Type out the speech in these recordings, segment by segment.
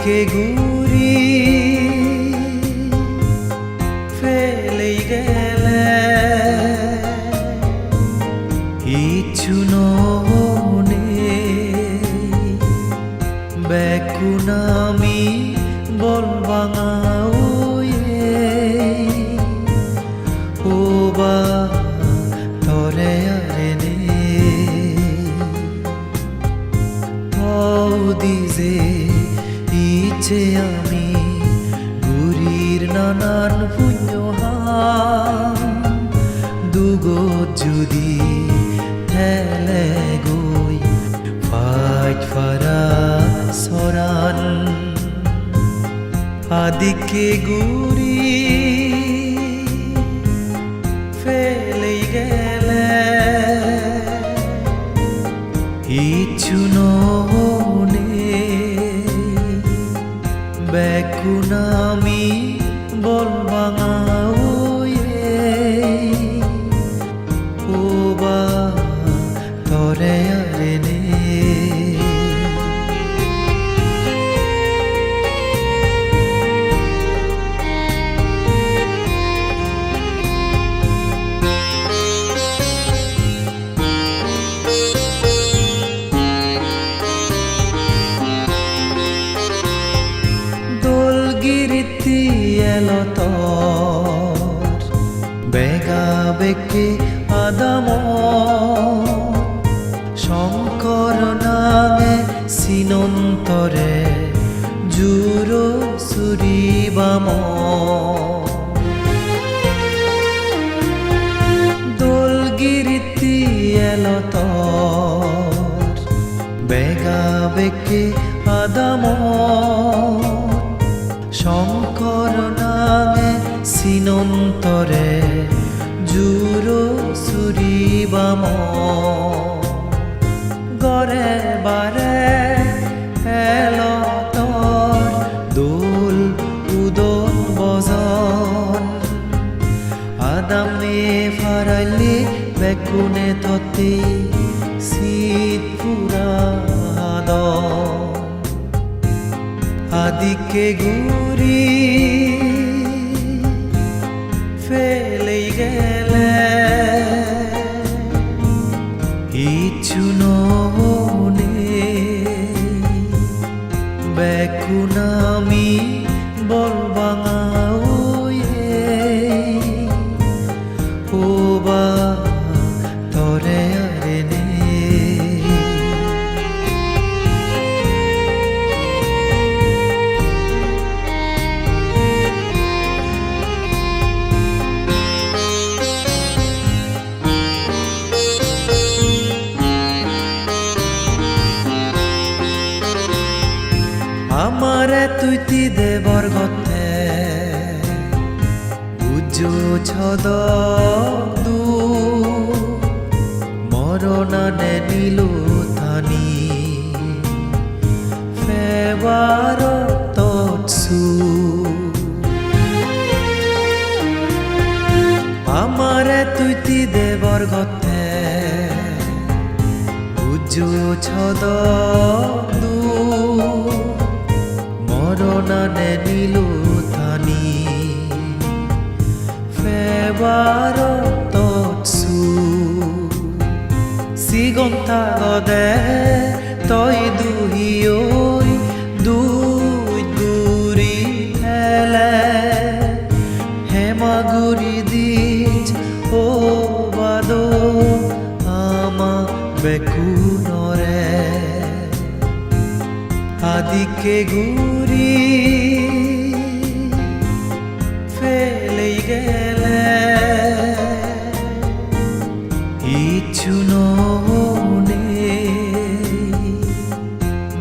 আদিকে ঘুরি ফেলেই গেলে ইচ্ছু ননে বেকুন আমি বলবাঙাও ও বা তরে আরে দিজে ইচ্ছে আমি গুরির নানান পুণ্যহাম দুগত যদি থেলে গই ফাইট ফারা সরান আদিকে গুরি ফেলেই গেলে ইচ্ছু বেকুন আমি বলবাঙাও ও বা তরে আরে গিরিতি এলো তোর বেগা বেকে আদাম শঙ্কর নামে সিনন্তরে জুরো সুরিবাম দোলগিরিতি এলো তোর বেগা বেকে আদাম শঙ্কর নামে সিনন্তরে জুরো সুরিবাম গরে বারে এলো তোর দোল উদন বজন আদামে ফারাইলে বেকুনে থতে শীত পুরাদ আদিকে ঘুরি ফেলেই গেলে ইচ্ছু ননে বেকুন আমি বলবাঙাও ও বা তরে আরে আমারে তুইতি দেবর গতে উজ্জু ছদ দু মরণানে নীলু থানি ফেবার তৎসু আমারে তুইতি দেবর গতে উজ্জু ছদ দু মরণানে নীলু থানি ফেবার তৎসু সিগন্তা গদে তই দুহিয়ই দুই গুরি ফেলে হেমাগুরি দিজ ও বাদো আমা বেকুনরে আদিকে ঘুরি ফেলেই গেলে ইচ্ছু ননে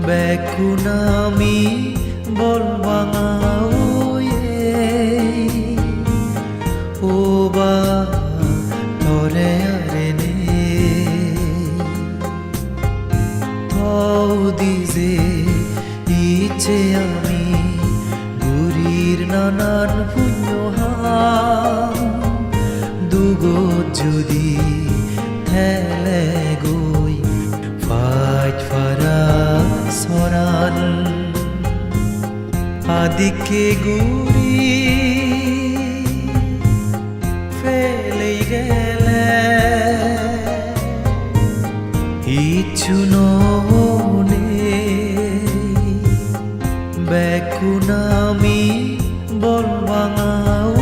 বেকুন আমি বলবাঙাও ও বা তরে আরে দিজে ইচ্ছে আমি গুরির নানান পুণ্যহাম দুগত যদি থেলে গই ফাইট ফারা সরান চারিদিকে ঘুরি ফেলেই গেলে কিছু নেই ব্যাকুল আমি বল ভাঙাও